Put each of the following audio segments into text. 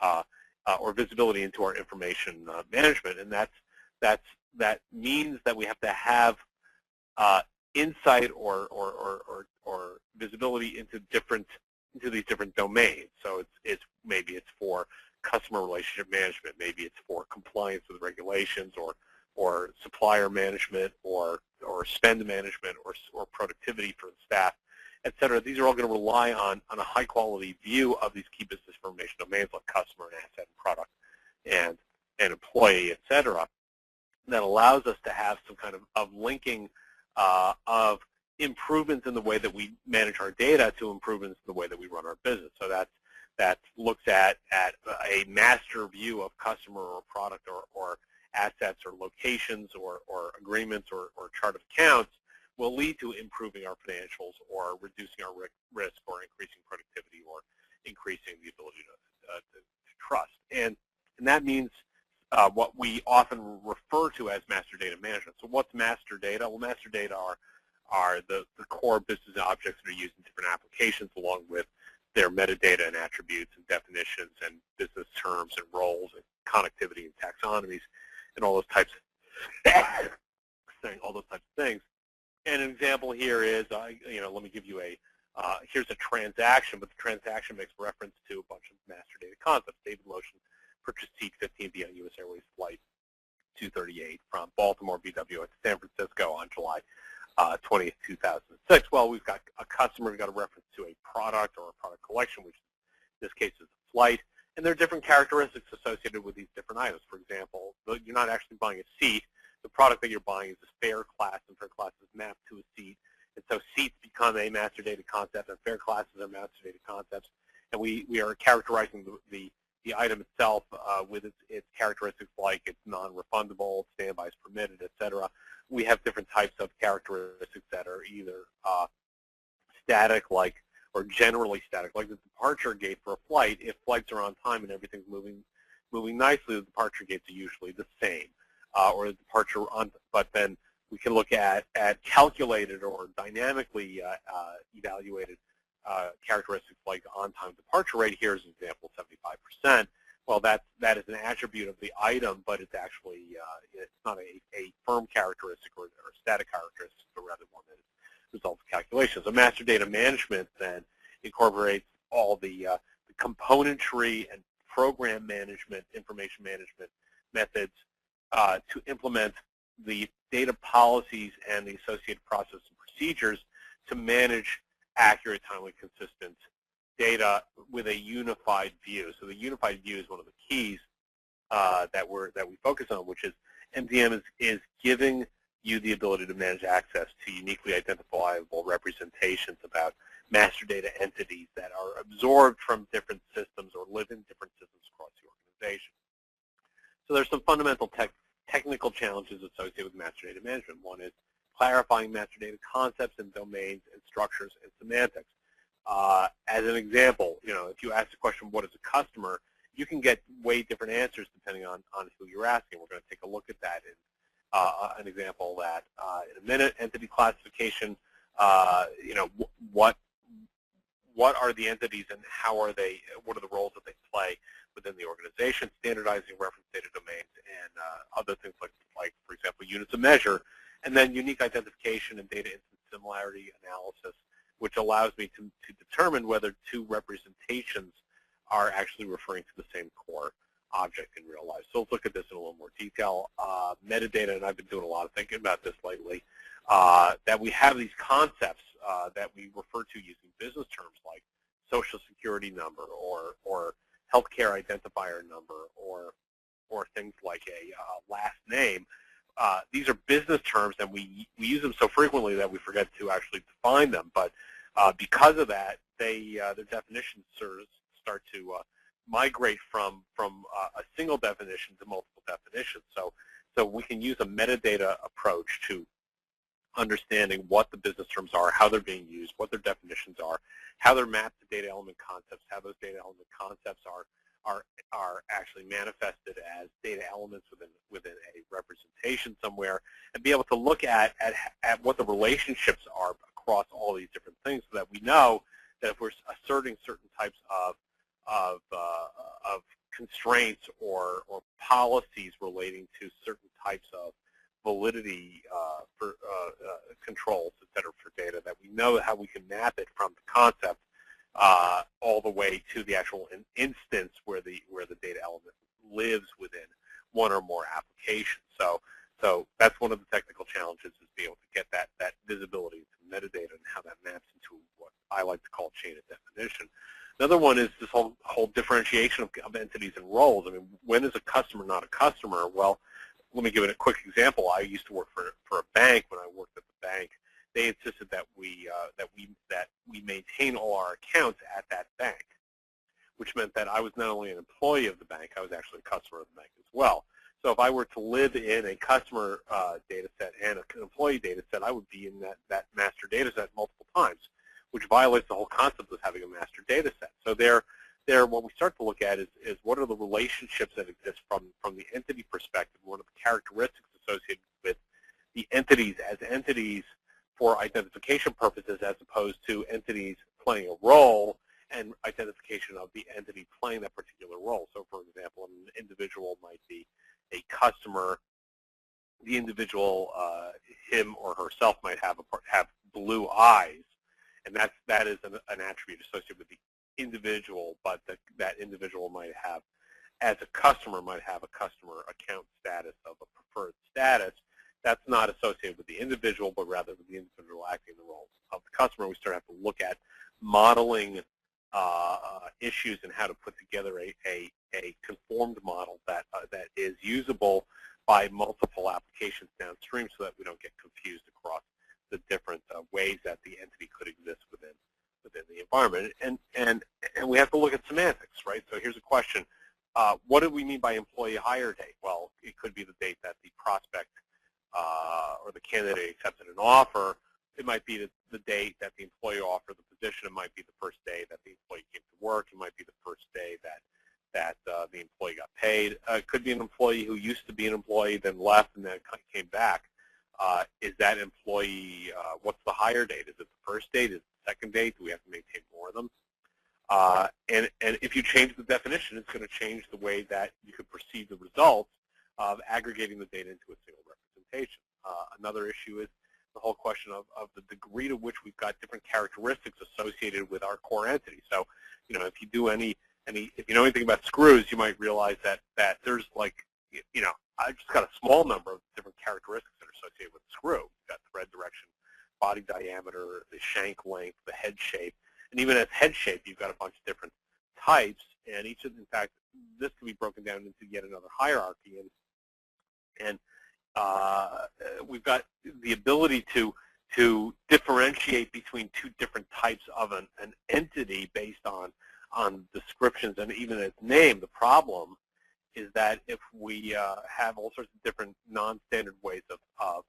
or visibility into our information management, and that means that we have to have insight or visibility into these different domains. So maybe it's for customer relationship management, maybe it's for compliance with regulations, or supplier management, or spend management, or productivity for the staff, et cetera. These are all going to rely on a high-quality view of these key business information domains like customer and asset and product and employee, et cetera, that allows us to have some kind of linking of improvements in the way that we manage our data to improvements in the way that we run our business. So that looks at a master view of customer or product or assets or locations or agreements or chart of accounts will lead to improving our financials or reducing our risk or increasing productivity or increasing the ability to trust. And that means what we often refer to as master data management. So what's master data? Well, master data are the core business objects that are used in different applications, along with their metadata and attributes and definitions and business terms and roles and connectivity and taxonomies and all those types of things. And an example here is, let me give you here's a transaction, but the transaction makes reference to a bunch of master data concepts. David Lotion purchased seat 15B on U.S. Airways Flight 238 from Baltimore BWI to San Francisco on July 20th, 2006. Well, we've got a customer, we've got a reference to a product or a product collection, which in this case is a flight, and there are different characteristics associated with these different items. For example, you're not actually buying a seat. The product that you're buying is a fare class, and fare class is mapped to a seat. And so seats become a master data concept, and fare classes are master data concepts. And we are characterizing the item itself with its characteristics, like it's non-refundable, standby is permitted, et cetera. We have different types of characteristics that are either static, or generally static, like the departure gate for a flight. If flights are on time and everything's moving nicely, the departure gates are usually the same. Or the departure but then we can look at calculated or dynamically evaluated characteristics like on-time departure rate. Here's an example, 75%. Well, that is an attribute of the item, but it's actually it's not a firm characteristic or static characteristic, but rather one that is a result of calculations. So master data management then incorporates all the componentry and program management, information management methods to implement the data policies and the associated process and procedures to manage accurate, timely, consistent data with a unified view. So the unified view is one of the keys that we focus on, which is MDM is giving you the ability to manage access to uniquely identifiable representations about master data entities that are absorbed from different systems or live in different systems across the organization. So there's some fundamental technical challenges associated with master data management. One is clarifying master data concepts and domains and structures and semantics. As an example, if you ask the question, what is a customer, you can get way different answers depending on who you're asking. We're going to take a look at that in an example of that in a minute. Entity classification, what are the entities and how are they, what are the roles that they play within the organization, standardizing reference data domains and other things like, for example, units of measure, and then unique identification and data instance similarity analysis, which allows me to determine whether two representations are actually referring to the same core object in real life. So let's look at this in a little more detail. Metadata, and I've been doing a lot of thinking about this lately, that we have these concepts that we refer to using business terms like social security number or healthcare identifier number or things like a last name. These are business terms, and we use them so frequently that we forget to actually define them. But because of that, their definitions start to migrate from a single definition to multiple definitions. So we can use a metadata approach to understanding what the business terms are, how they're being used, what their definitions are, how they're mapped to data element concepts, how those data element concepts are actually manifested as data elements within a representation somewhere, and be able to look at what the relationships are across all these different things, so that we know that if we're asserting certain types of constraints or policies relating to certain types of validity for controls, et cetera, for data, that we know how we can map it from the concept all the way to the actual instance where the data element lives within one or more applications. So that's one of the technical challenges, is being able to get that visibility into metadata and how that maps into what I like to call chain of definition. Another one is this whole differentiation of entities and roles. I mean, when is a customer not a customer? Well, let me give it a quick example. I used to work for a bank. When I worked at the bank, they insisted that we maintain all our accounts at that bank, which meant that I was not only an employee of the bank, I was actually a customer of the bank as well. So if I were to live in a customer data set and an employee data set, I would be in that master data set multiple times, which violates the whole concept of having a master data set. So what we start to look at is what are the relationships that exist from the entity perspective, what are the characteristics associated with the entities as entities for identification purposes, as opposed to entities playing a role and identification of the entity playing that particular role. So for example, an individual might be a customer. The individual, him or herself, might have blue eyes, and that is an attribute associated with the individual, but that individual might have, as a customer, might have a customer account status of a preferred status. That's not associated with the individual, but rather with the individual acting the role of the customer. We start to have to look at modeling issues and how to put together a conformed model that is usable by multiple applications downstream, so that we don't get confused across the different ways that the entity could exist within the environment. And we have to look at semantics, right? So here's a question. What do we mean by employee hire date? Well, it could be the date that the prospect or the candidate accepted an offer. It might be the date that the employee offered the position. It might be the first day that the employee came to work. It might be the first day that the employee got paid. It could be an employee who used to be an employee, then left, and then came back. Is that employee, what's the hire date? Is it the first date? Is it the second date? Do we have to maintain more of them? And if you change the definition, it's going to change the way that you could perceive the results of aggregating the data into a single representation. Another issue is the whole question of the degree to which we've got different characteristics associated with our core entity. So, if you do if you know anything about screws, you might realize that there's I just got a small number of different characteristics that are associated with the screw. You've got thread direction, body diameter, the shank length, the head shape, and even as head shape, you've got a bunch of different types. And each of, in fact, this can be broken down into yet another hierarchy. And we've got the ability to differentiate between two different types of an entity based on descriptions and even its name. The problem is that if we have all sorts of different non-standard ways of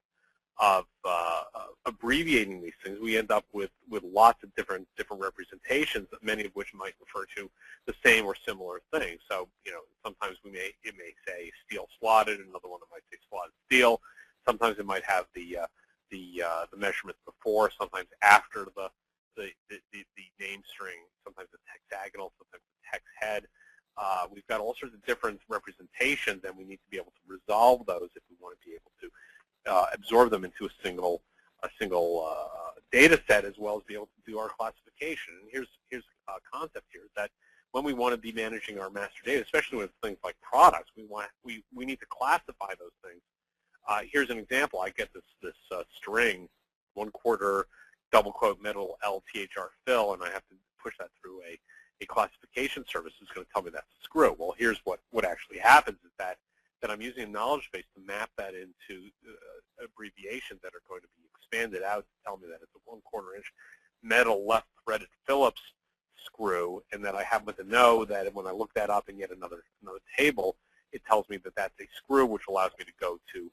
abbreviating these things, we end up with lots of different representations, many of which might refer to the same or similar thing. So, sometimes it may say steel slotted, another one that might say slotted steel. Sometimes it might have the measurements before, sometimes after the name string. Sometimes it's hexagonal, sometimes it's hex head. We've got all sorts of different representations, and we need to be able to resolve those if we want to be able to absorb them into a single data set, as well as be able to do our classification. And here's a concept here, is that when we want to be managing our master data, especially with things like products, we need to classify those things. Here's an example. I get this string, 1/4 double quote metal LTHR fill, and I have to push that through a classification service that's going to tell me that's a screw. Well, here's what actually happens, is that I'm using a knowledge base to map that into abbreviations that are going to be expanded out to tell me that it's a 1/4 inch metal left threaded Phillips screw, and that I happen to know that when I look that up in yet another table, it tells me that that's a screw, which allows me to go to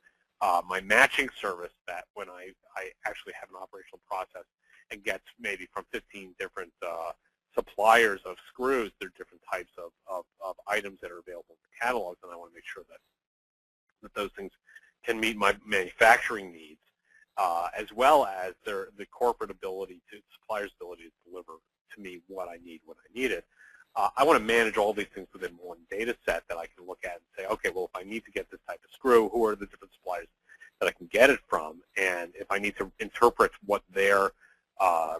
my matching service, that when I actually have an operational process and gets maybe from 15 different suppliers of screws, there are different types of items that are available in the catalogs, and I want to make sure that those things can meet my manufacturing needs, as well as the corporate ability suppliers' ability to deliver to me what I need when I need it. I want to manage all these things within one data set that I can look at and say, okay, well, if I need to get this type of screw, who are the different suppliers that I can get it from? And if I need to interpret what their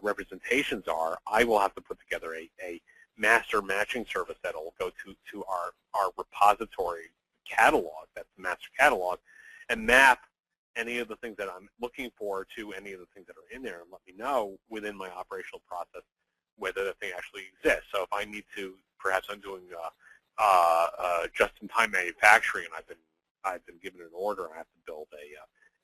representations are, I will have to put together a master matching service that will go to our repository catalog, that's the master catalog, and map any of the things that I'm looking for to any of the things that are in there and let me know within my operational process whether the thing actually exists. So if I need to, perhaps I'm doing just-in-time manufacturing and I've been given an order and I have to build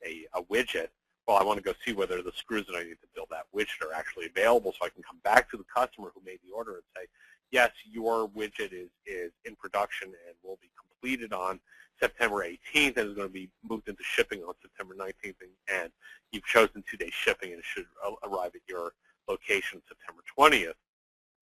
a widget, well, I want to go see whether the screws that I need to build that widget are actually available so I can come back to the customer who made the order and say, yes, your widget is in production and will be completed on September 18th and is going to be moved into shipping on September 19th, and you've chosen 2-day shipping and it should arrive at your location September 20th,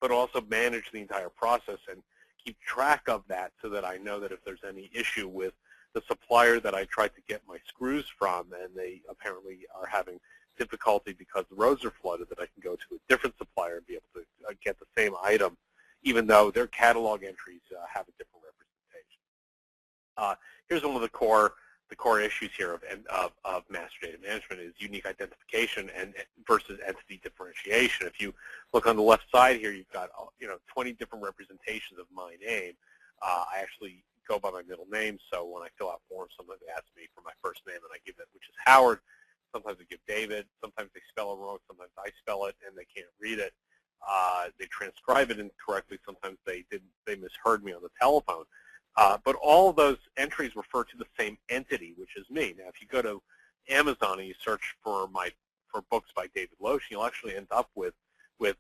but also manage the entire process and keep track of that so that I know that if there's any issue with the supplier that I tried to get my screws from and they apparently are having difficulty because the roads are flooded, that I can go to a different supplier and be able to get the same item, even though their catalog entries have a different representation. Here's one of the core issues here of master data management is unique identification and versus entity differentiation. If you look on the left side here, you've got 20 different representations of my name. I actually go by my middle name, so when I fill out forms, sometimes they ask me for my first name, and I give it, which is Howard. Sometimes I give David. Sometimes they spell it wrong. Sometimes I spell it, and they can't read it. They transcribe it incorrectly. Sometimes they misheard me on the telephone. But all of those entries refer to the same entity, which is me. Now, if you go to Amazon and you search for books by David Loesch, you'll actually end up with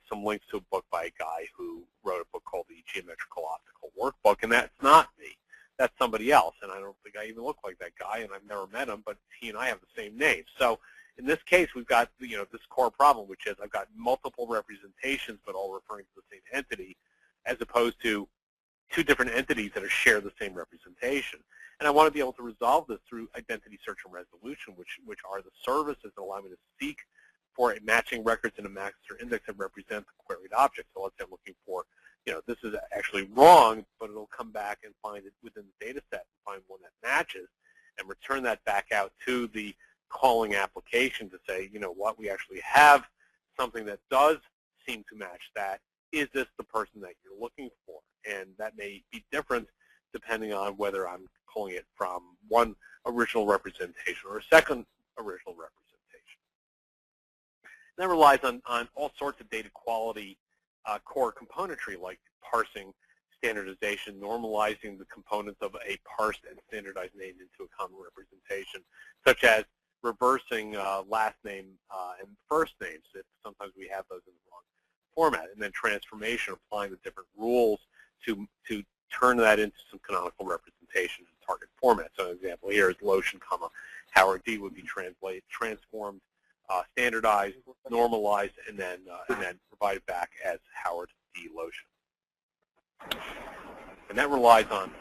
some links to a book by a guy who wrote a book called the Geometrical Optical Workbook, and that's not me. That's somebody else, and I don't think I even look like that guy, and I've never met him, but he and I have the same name. So in this case, we've got this core problem, which is I've got multiple representations, but all referring to the same entity, as opposed to two different entities that share the same representation. And I want to be able to resolve this through identity search and resolution, which are the services that allow me to seek for matching records in a master index that represent the queried object. So let's say I'm looking for, this is actually wrong, but it'll come back and find it within the data set and find one that matches and return that back out to the calling application to say, you know what, we actually have something that does seem to match that. Is this the person that you're looking for? And that may be different depending on whether I'm pulling it from one original representation or a second original representation. And that relies on all sorts of data quality core componentry like parsing, standardization, normalizing the components of a parsed and standardized name into a common representation, such as reversing last name and first names if sometimes we have those in the wrong format, and then transformation, applying the different rules to turn that into some canonical representation in target format. So an example here is Lotion, Howard D would be transformed, standardized, normalized, and then provided back as Howard D Lotion. And that relies on